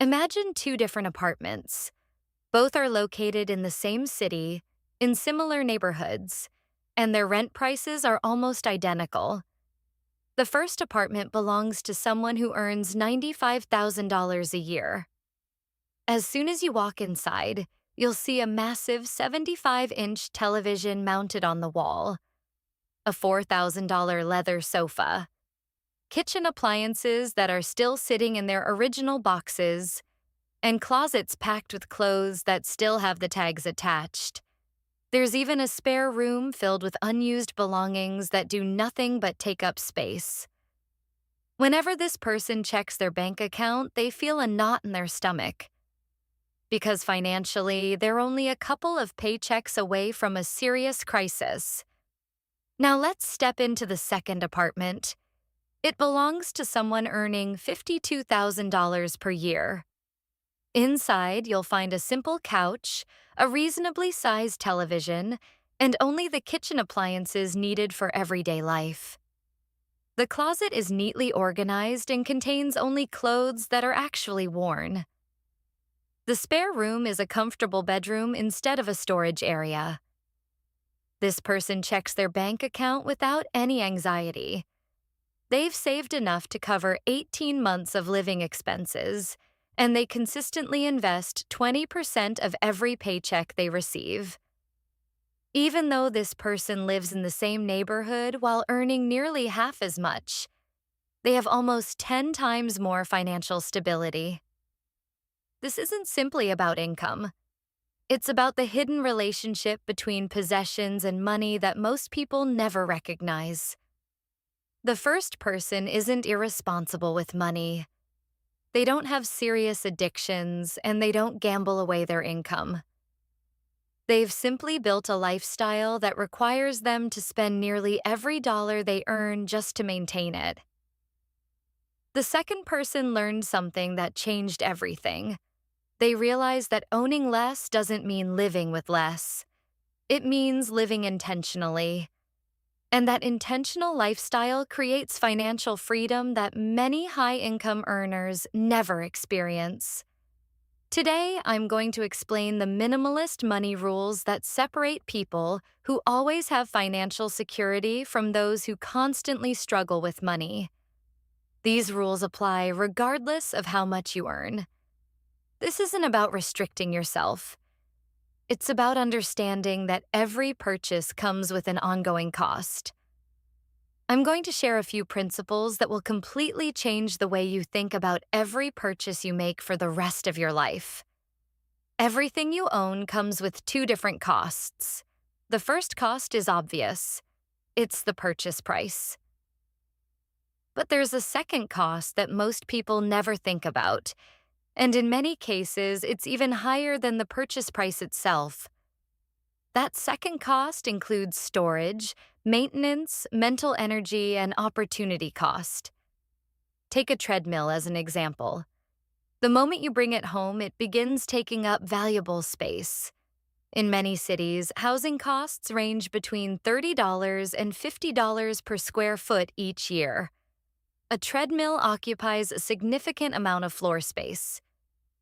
Imagine two different apartments. Both are located in the same city, in similar neighborhoods, and their rent prices are almost identical. The first apartment belongs to someone who earns $95,000 a year. As soon as you walk inside, you'll see a massive 75-inch television mounted on the wall, a $4,000 leather sofa, kitchen appliances that are still sitting in their original boxes, and closets packed with clothes that still have the tags attached. There's even a spare room filled with unused belongings that do nothing but take up space. Whenever this person checks their bank account, they feel a knot in their stomach. Because financially, they're only a couple of paychecks away from a serious crisis. Now let's step into the second apartment. It belongs to someone earning $52,000 per year. Inside, you'll find a simple couch, a reasonably sized television, and only the kitchen appliances needed for everyday life. The closet is neatly organized and contains only clothes that are actually worn. The spare room is a comfortable bedroom instead of a storage area. This person checks their bank account without any anxiety. They've saved enough to cover 18 months of living expenses, and they consistently invest 20% of every paycheck they receive. Even though this person lives in the same neighborhood while earning nearly half as much, they have almost 10 times more financial stability. This isn't simply about income. It's about the hidden relationship between possessions and money that most people never recognize. The first person isn't irresponsible with money. They don't have serious addictions, and they don't gamble away their income. They've simply built a lifestyle that requires them to spend nearly every dollar they earn just to maintain it. The second person learned something that changed everything. They realized that owning less doesn't mean living with less. It means living intentionally. And that intentional lifestyle creates financial freedom that many high-income earners never experience. Today, I'm going to explain the minimalist money rules that separate people who always have financial security from those who constantly struggle with money. These rules apply regardless of how much you earn. This isn't about restricting yourself. It's about understanding that every purchase comes with an ongoing cost. I'm going to share a few principles that will completely change the way you think about every purchase you make for the rest of your life. Everything you own comes with two different costs. The first cost is obvious. It's the purchase price. But there's a second cost that most people never think about, and in many cases, it's even higher than the purchase price itself. That second cost includes storage, maintenance, mental energy, and opportunity cost. Take a treadmill as an example. The moment you bring it home, it begins taking up valuable space. In many cities, housing costs range between $30 and $50 per square foot each year. A treadmill occupies a significant amount of floor space.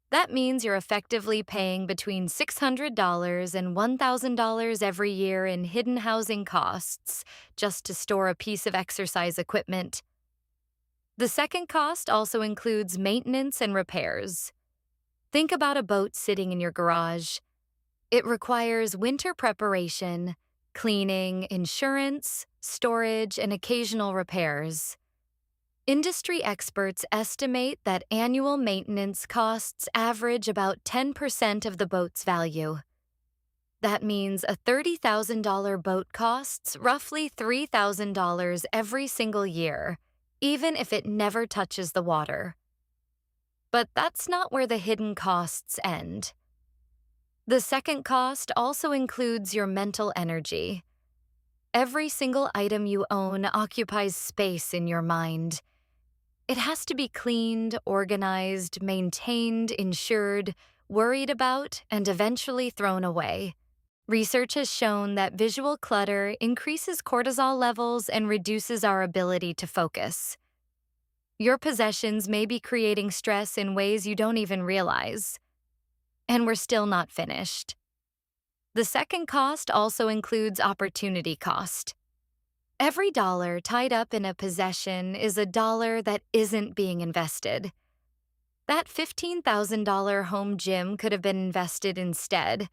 That means you're effectively paying between $600 and $1,000 every year in hidden housing costs just to store a piece of exercise equipment. The second cost also includes maintenance and repairs. Think about a boat sitting in your garage. It requires winter preparation, cleaning, insurance, storage, and occasional repairs. Industry experts estimate that annual maintenance costs average about 10% of the boat's value. That means a $30,000 boat costs roughly $3,000 every single year, even if it never touches the water. But that's not where the hidden costs end. The second cost also includes your mental energy. Every single item you own occupies space in your mind. It has to be cleaned, organized, maintained, insured, worried about, and eventually thrown away. Research has shown that visual clutter increases cortisol levels and reduces our ability to focus. Your possessions may be creating stress in ways you don't even realize. And we're still not finished. The second cost also includes opportunity cost. Every dollar tied up in a possession is a dollar that isn't being invested. That $15,000 home gym could have been invested instead,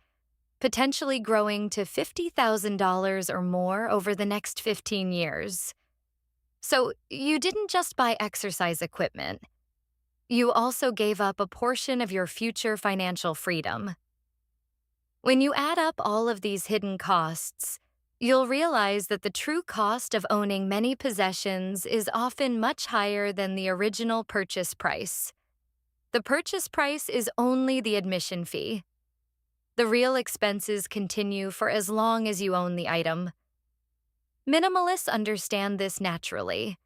potentially growing to $50,000 or more over the next 15 years. So you didn't just buy exercise equipment. You also gave up a portion of your future financial freedom. When you add up all of these hidden costs, you'll realize that the true cost of owning many possessions is often much higher than the original purchase price. The purchase price is only the admission fee. The real expenses continue for as long as you own the item. Minimalists understand this naturally.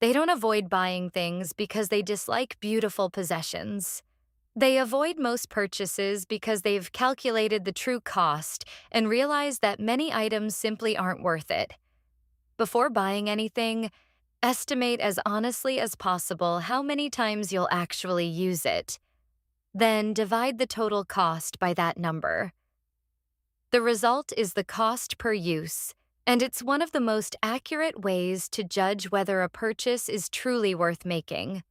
They don't avoid buying things because they dislike beautiful possessions. They avoid most purchases because they've calculated the true cost and realize that many items simply aren't worth it. Before buying anything, estimate as honestly as possible how many times you'll actually use it. Then divide the total cost by that number. The result is the cost per use, and it's one of the most accurate ways to judge whether a purchase is truly worth making.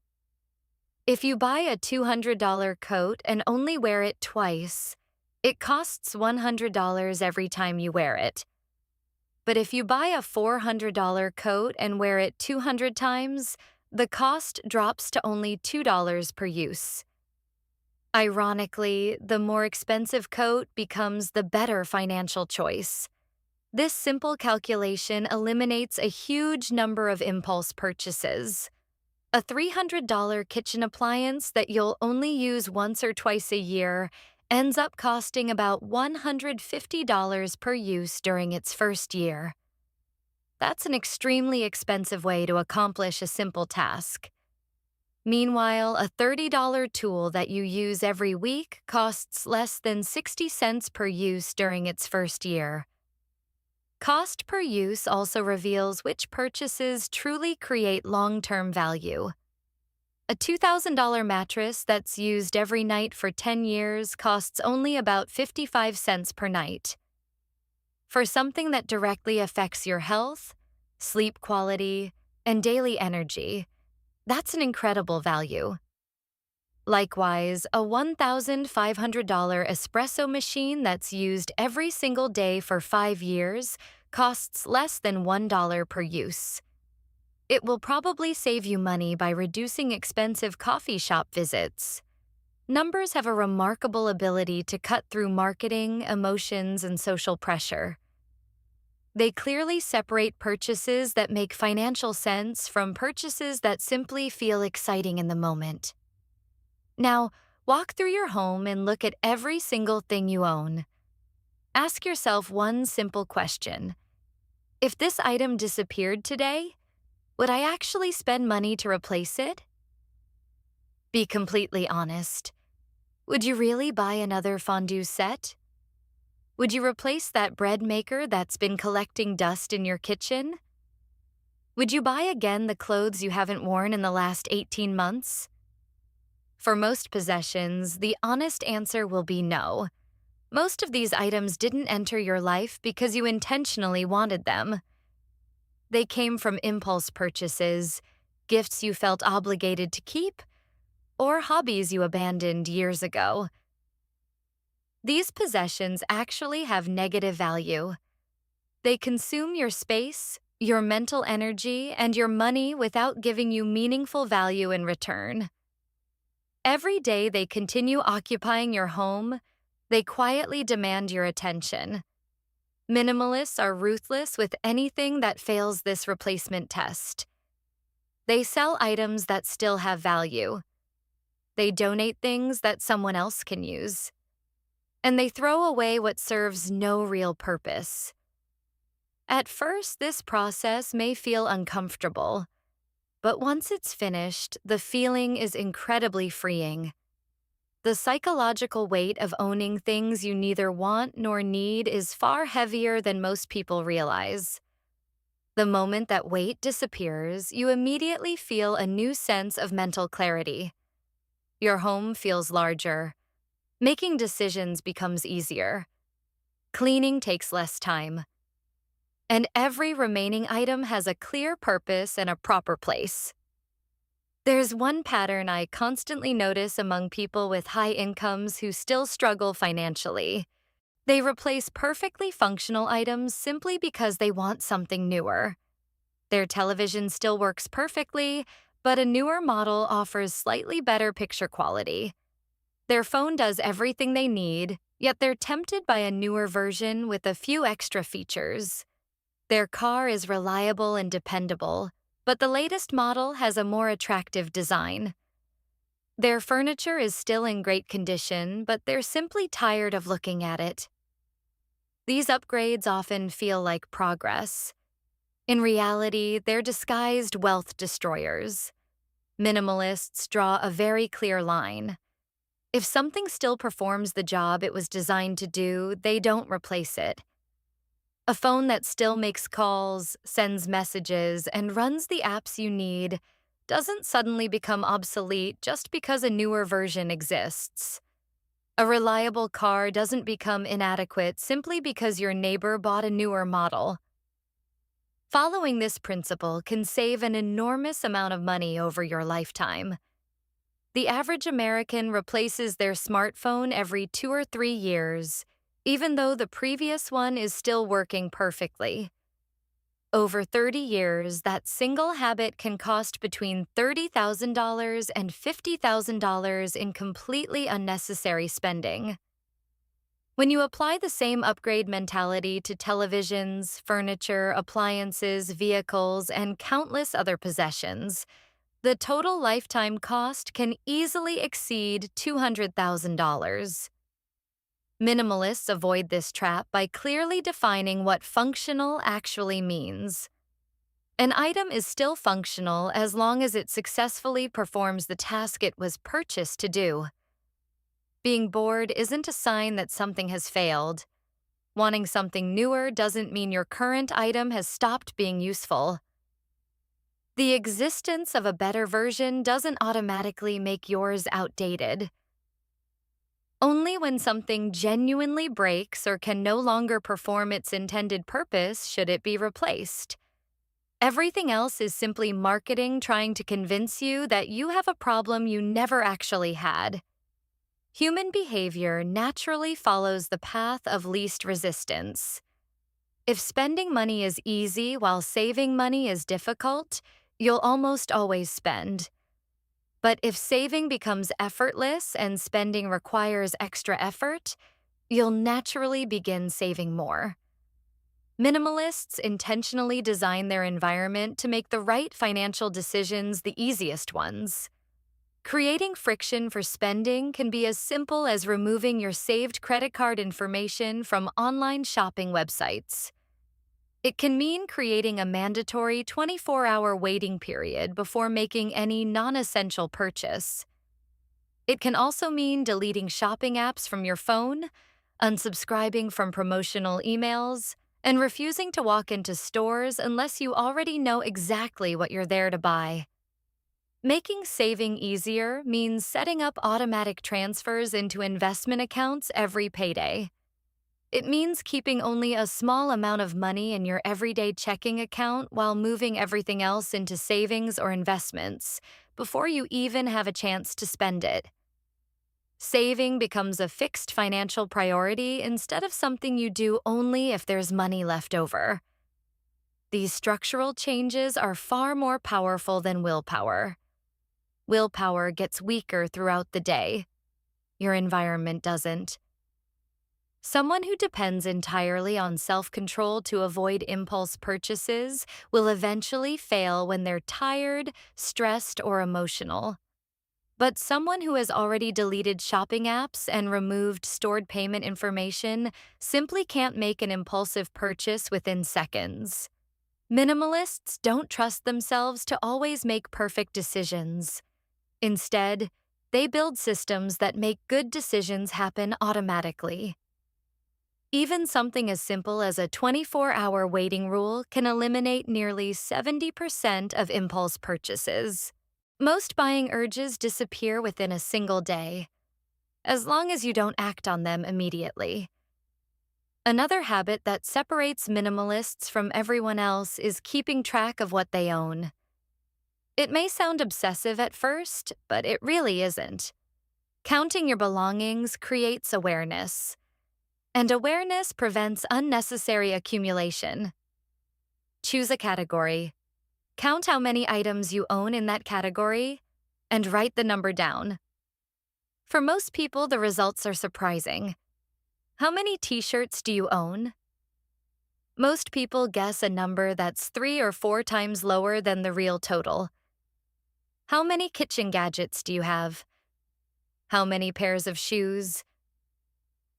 If you buy a $200 coat and only wear it twice, it costs $100 every time you wear it. But if you buy a $400 coat and wear it 200 times, the cost drops to only $2 per use. Ironically, the more expensive coat becomes the better financial choice. This simple calculation eliminates a huge number of impulse purchases. A $300 kitchen appliance that you'll only use once or twice a year ends up costing about $150 per use during its first year. That's an extremely expensive way to accomplish a simple task. Meanwhile, a $30 tool that you use every week costs less than 60 cents per use during its first year. Cost per use also reveals which purchases truly create long-term value. A $2,000 mattress that's used every night for 10 years costs only about 55 cents per night. For something that directly affects your health, sleep quality, and daily energy, that's an incredible value. Likewise, a $1,500 espresso machine that's used every single day for 5 years costs less than $1 per use. It will probably save you money by reducing expensive coffee shop visits. Numbers have a remarkable ability to cut through marketing, emotions, and social pressure. They clearly separate purchases that make financial sense from purchases that simply feel exciting in the moment. Now, walk through your home and look at every single thing you own. Ask yourself one simple question. If this item disappeared today, would I actually spend money to replace it? Be completely honest. Would you really buy another fondue set? Would you replace that bread maker that's been collecting dust in your kitchen? Would you buy again the clothes you haven't worn in the last 18 months? For most possessions, the honest answer will be no. Most of these items didn't enter your life because you intentionally wanted them. They came from impulse purchases, gifts you felt obligated to keep, or hobbies you abandoned years ago. These possessions actually have negative value. They consume your space, your mental energy, and your money without giving you meaningful value in return. Every day they continue occupying your home, they quietly demand your attention. Minimalists are ruthless with anything that fails this replacement test. They sell items that still have value. They donate things that someone else can use. And they throw away what serves no real purpose. At first, this process may feel uncomfortable, but once it's finished, the feeling is incredibly freeing. The psychological weight of owning things you neither want nor need is far heavier than most people realize. The moment that weight disappears, you immediately feel a new sense of mental clarity. Your home feels larger. Making decisions becomes easier. Cleaning takes less time. And every remaining item has a clear purpose and a proper place. There's one pattern I constantly notice among people with high incomes who still struggle financially. They replace perfectly functional items simply because they want something newer. Their television still works perfectly, but a newer model offers slightly better picture quality. Their phone does everything they need, yet they're tempted by a newer version with a few extra features. Their car is reliable and dependable, but the latest model has a more attractive design. Their furniture is still in great condition, but they're simply tired of looking at it. These upgrades often feel like progress. In reality, they're disguised wealth destroyers. Minimalists draw a very clear line. If something still performs the job it was designed to do, they don't replace it. A phone that still makes calls, sends messages, and runs the apps you need doesn't suddenly become obsolete just because a newer version exists. A reliable car doesn't become inadequate simply because your neighbor bought a newer model. Following this principle can save an enormous amount of money over your lifetime. The average American replaces their smartphone every 2 or 3 years, even though the previous one is still working perfectly. Over 30 years, that single habit can cost between $30,000 and $50,000 in completely unnecessary spending. When you apply the same upgrade mentality to televisions, furniture, appliances, vehicles, and countless other possessions, the total lifetime cost can easily exceed $200,000. Minimalists avoid this trap by clearly defining what functional actually means. An item is still functional as long as it successfully performs the task it was purchased to do. Being bored isn't a sign that something has failed. Wanting something newer doesn't mean your current item has stopped being useful. The existence of a better version doesn't automatically make yours outdated. Only when something genuinely breaks or can no longer perform its intended purpose should it be replaced. Everything else is simply marketing trying to convince you that you have a problem you never actually had. Human behavior naturally follows the path of least resistance. If spending money is easy while saving money is difficult, you'll almost always spend. But if saving becomes effortless and spending requires extra effort, you'll naturally begin saving more. Minimalists intentionally design their environment to make the right financial decisions the easiest ones. Creating friction for spending can be as simple as removing your saved credit card information from online shopping websites. It can mean creating a mandatory 24-hour waiting period before making any non-essential purchase. It can also mean deleting shopping apps from your phone, unsubscribing from promotional emails, and refusing to walk into stores unless you already know exactly what you're there to buy. Making saving easier means setting up automatic transfers into investment accounts every payday. It means keeping only a small amount of money in your everyday checking account while moving everything else into savings or investments before you even have a chance to spend it. Saving becomes a fixed financial priority instead of something you do only if there's money left over. These structural changes are far more powerful than willpower. Willpower gets weaker throughout the day. Your environment doesn't. Someone who depends entirely on self-control to avoid impulse purchases will eventually fail when they're tired, stressed, or emotional. But someone who has already deleted shopping apps and removed stored payment information simply can't make an impulsive purchase within seconds. Minimalists don't trust themselves to always make perfect decisions. Instead, they build systems that make good decisions happen automatically. Even something as simple as a 24-hour waiting rule can eliminate nearly 70% of impulse purchases. Most buying urges disappear within a single day, as long as you don't act on them immediately. Another habit that separates minimalists from everyone else is keeping track of what they own. It may sound obsessive at first, but it really isn't. Counting your belongings creates awareness, and awareness prevents unnecessary accumulation. Choose a category. Count how many items you own in that category, and write the number down. For most people, the results are surprising. How many t-shirts do you own? Most people guess a number that's 3 or 4 times lower than the real total. How many kitchen gadgets do you have? How many pairs of shoes?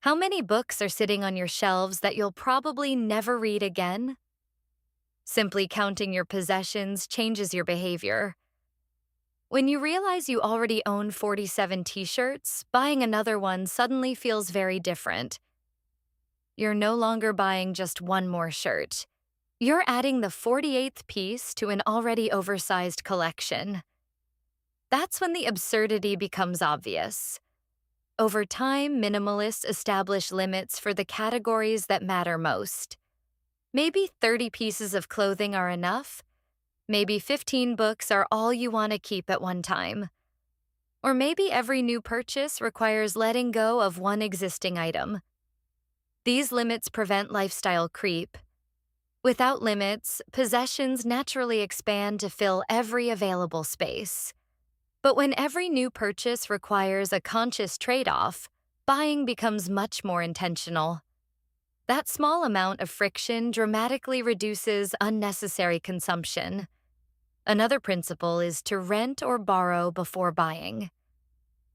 How many books are sitting on your shelves that you'll probably never read again? Simply counting your possessions changes your behavior. When you realize you already own 47 t-shirts, buying another one suddenly feels very different. You're no longer buying just one more shirt. You're adding the 48th piece to an already oversized collection. That's when the absurdity becomes obvious. Over time, minimalists establish limits for the categories that matter most. Maybe 30 pieces of clothing are enough. Maybe 15 books are all you want to keep at one time. Or maybe every new purchase requires letting go of one existing item. These limits prevent lifestyle creep. Without limits, possessions naturally expand to fill every available space. But when every new purchase requires a conscious trade-off, buying becomes much more intentional. That small amount of friction dramatically reduces unnecessary consumption. Another principle is to rent or borrow before buying.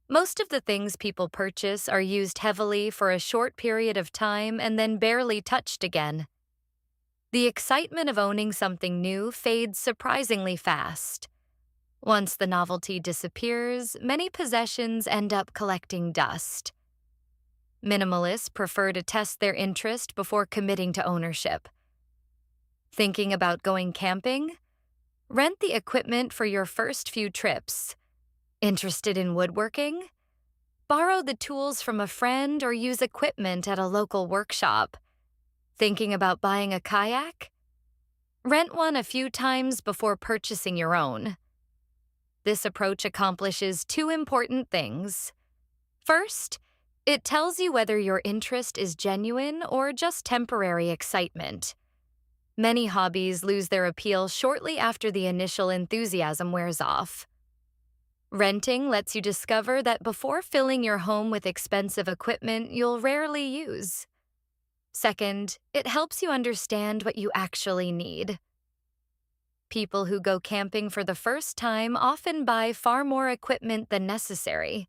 Most of the things people purchase are used heavily for a short period of time and then barely touched again. The excitement of owning something new fades surprisingly fast. Once the novelty disappears, many possessions end up collecting dust. Minimalists prefer to test their interest before committing to ownership. Thinking about going camping? Rent the equipment for your first few trips. Interested in woodworking? Borrow the tools from a friend or use equipment at a local workshop. Thinking about buying a kayak? Rent one a few times before purchasing your own. This approach accomplishes 2 important things. First, it tells you whether your interest is genuine or just temporary excitement. Many hobbies lose their appeal shortly after the initial enthusiasm wears off. Renting lets you discover that before filling your home with expensive equipment you'll rarely use. Second, it helps you understand what you actually need. People who go camping for the first time often buy far more equipment than necessary.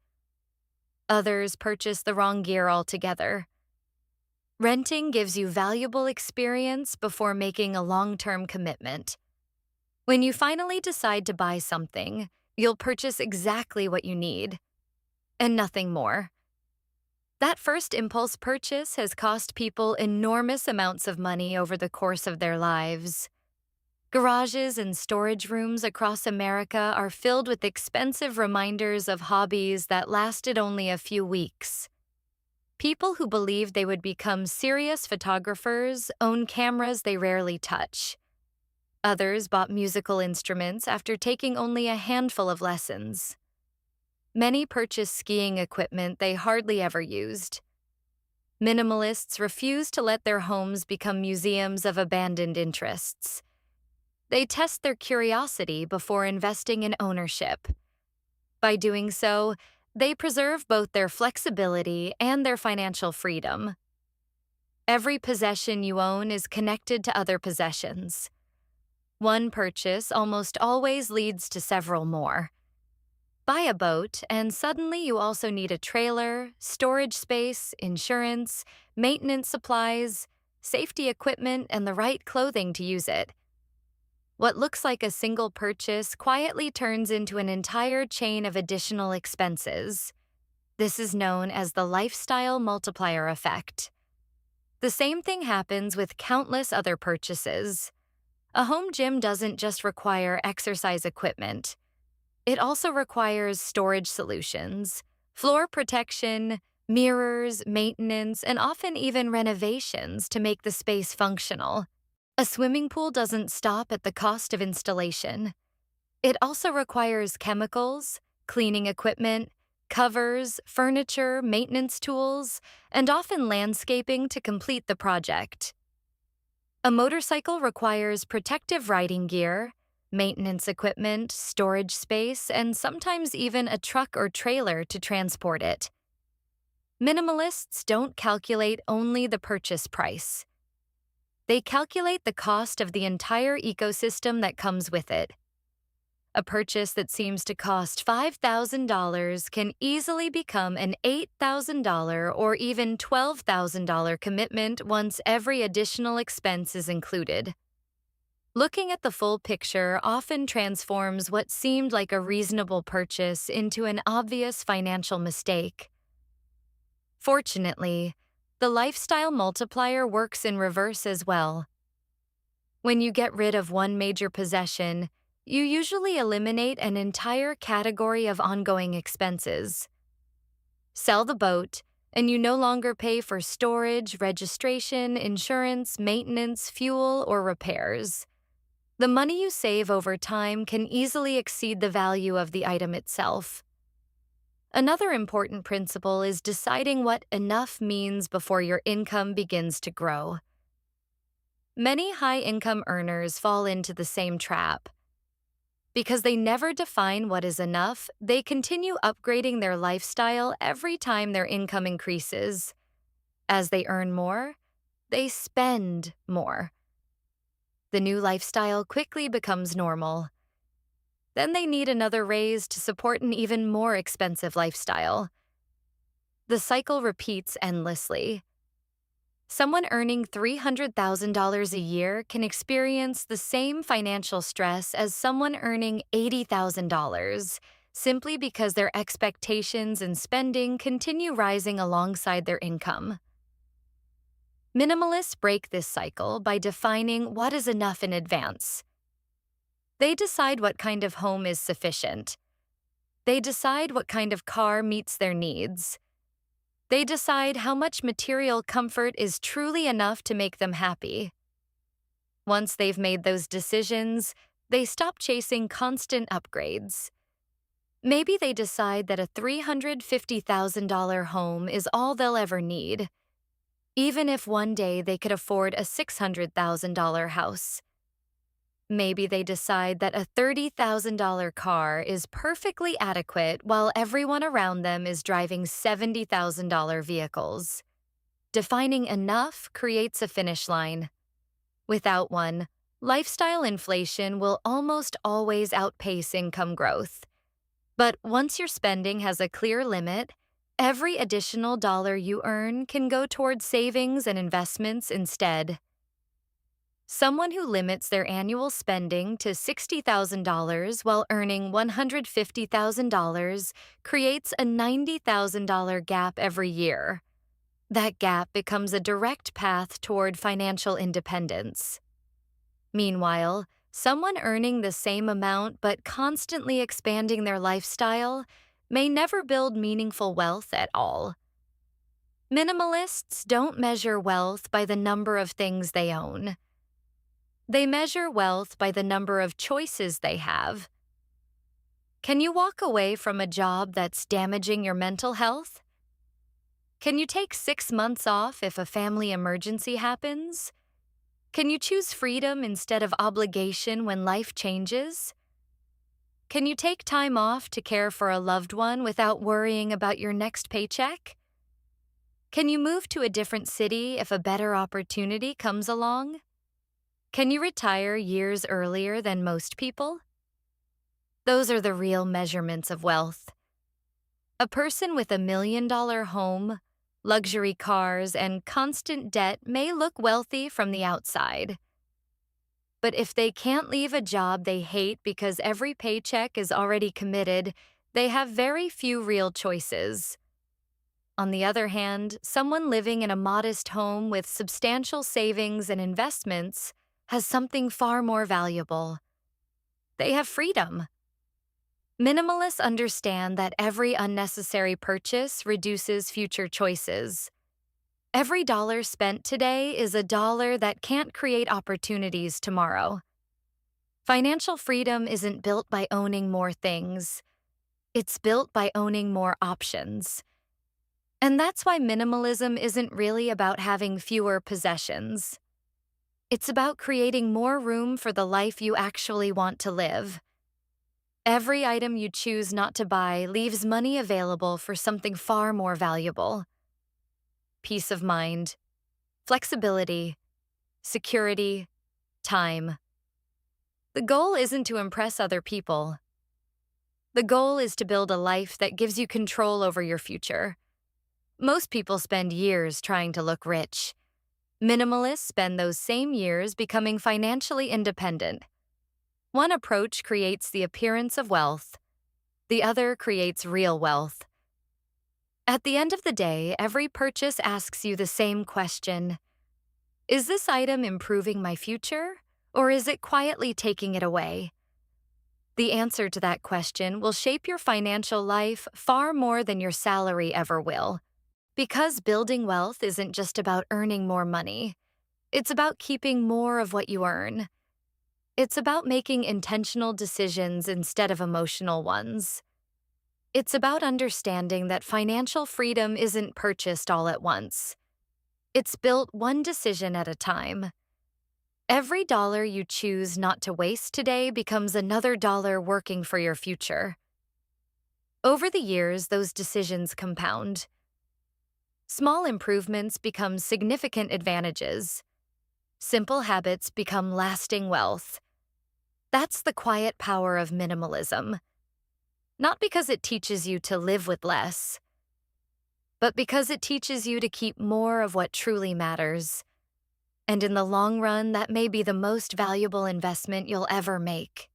Others purchase the wrong gear altogether. Renting gives you valuable experience before making a long-term commitment. When you finally decide to buy something, you'll purchase exactly what you need, and nothing more. That first impulse purchase has cost people enormous amounts of money over the course of their lives. Garages and storage rooms across America are filled with expensive reminders of hobbies that lasted only a few weeks. People who believed they would become serious photographers own cameras they rarely touch. Others bought musical instruments after taking only a handful of lessons. Many purchased skiing equipment they hardly ever used. Minimalists refuse to let their homes become museums of abandoned interests. They test their curiosity before investing in ownership. By doing so, they preserve both their flexibility and their financial freedom. Every possession you own is connected to other possessions. One purchase almost always leads to several more. Buy a boat, and suddenly you also need a trailer, storage space, insurance, maintenance supplies, safety equipment, and the right clothing to use it. What looks like a single purchase quietly turns into an entire chain of additional expenses. This is known as the lifestyle multiplier effect. The same thing happens with countless other purchases. A home gym doesn't just require exercise equipment. It also requires storage solutions, floor protection, mirrors, maintenance, and often even renovations to make the space functional. A swimming pool doesn't stop at the cost of installation. It also requires chemicals, cleaning equipment, covers, furniture, maintenance tools, and often landscaping to complete the project. A motorcycle requires protective riding gear, maintenance equipment, storage space, and sometimes even a truck or trailer to transport it. Minimalists don't calculate only the purchase price. They calculate the cost of the entire ecosystem that comes with it. A purchase that seems to cost $5,000 can easily become an $8,000 or even $12,000 commitment once every additional expense is included. Looking at the full picture often transforms what seemed like a reasonable purchase into an obvious financial mistake. Fortunately, the lifestyle multiplier works in reverse as well. When you get rid of one major possession, you usually eliminate an entire category of ongoing expenses. Sell the boat, and you no longer pay for storage, registration, insurance, maintenance, fuel, or repairs. The money you save over time can easily exceed the value of the item itself. Another important principle is deciding what enough means before your income begins to grow. Many high-income earners fall into the same trap. Because they never define what is enough, they continue upgrading their lifestyle every time their income increases. As they earn more, they spend more. The new lifestyle quickly becomes normal. Then they need another raise to support an even more expensive lifestyle. The cycle repeats endlessly. Someone earning $300,000 a year can experience the same financial stress as someone earning $80,000, simply because their expectations and spending continue rising alongside their income. Minimalists break this cycle by defining what is enough in advance. They decide what kind of home is sufficient. They decide what kind of car meets their needs. They decide how much material comfort is truly enough to make them happy. Once they've made those decisions, they stop chasing constant upgrades. Maybe they decide that a $350,000 home is all they'll ever need, even if one day they could afford a $600,000 house. Maybe they decide that a $30,000 car is perfectly adequate while everyone around them is driving $70,000 vehicles. Defining enough creates a finish line. Without one, lifestyle inflation will almost always outpace income growth. But once your spending has a clear limit, every additional dollar you earn can go towards savings and investments instead. Someone who limits their annual spending to $60,000 while earning $150,000 creates a $90,000 gap every year. That gap becomes a direct path toward financial independence. Meanwhile, someone earning the same amount but constantly expanding their lifestyle may never build meaningful wealth at all. Minimalists don't measure wealth by the number of things they own. They measure wealth by the number of choices they have. Can you walk away from a job that's damaging your mental health? Can you take 6 months off if a family emergency happens? Can you choose freedom instead of obligation when life changes? Can you take time off to care for a loved one without worrying about your next paycheck? Can you move to a different city if a better opportunity comes along? Can you retire years earlier than most people? Those are the real measurements of wealth. A person with $1 million home, luxury cars, and constant debt may look wealthy from the outside. But if they can't leave a job they hate because every paycheck is already committed, they have very few real choices. On the other hand, someone living in a modest home with substantial savings and investments has something far more valuable. They have freedom. Minimalists understand that every unnecessary purchase reduces future choices. Every dollar spent today is a dollar that can't create opportunities tomorrow. Financial freedom isn't built by owning more things. It's built by owning more options. And that's why minimalism isn't really about having fewer possessions. It's about creating more room for the life you actually want to live. Every item you choose not to buy leaves money available for something far more valuable. Peace of mind, flexibility, security, time. The goal isn't to impress other people. The goal is to build a life that gives you control over your future. Most people spend years trying to look rich. Minimalists spend those same years becoming financially independent. One approach creates the appearance of wealth. The other creates real wealth. At the end of the day, every purchase asks you the same question. Is this item improving my future, or is it quietly taking it away? The answer to that question will shape your financial life far more than your salary ever will. Because building wealth isn't just about earning more money. It's about keeping more of what you earn. It's about making intentional decisions instead of emotional ones. It's about understanding that financial freedom isn't purchased all at once. It's built one decision at a time. Every dollar you choose not to waste today becomes another dollar working for your future. Over the years, those decisions compound. Small improvements become significant advantages. Simple habits become lasting wealth. That's the quiet power of minimalism. Not because it teaches you to live with less, but because it teaches you to keep more of what truly matters. And in the long run, that may be the most valuable investment you'll ever make.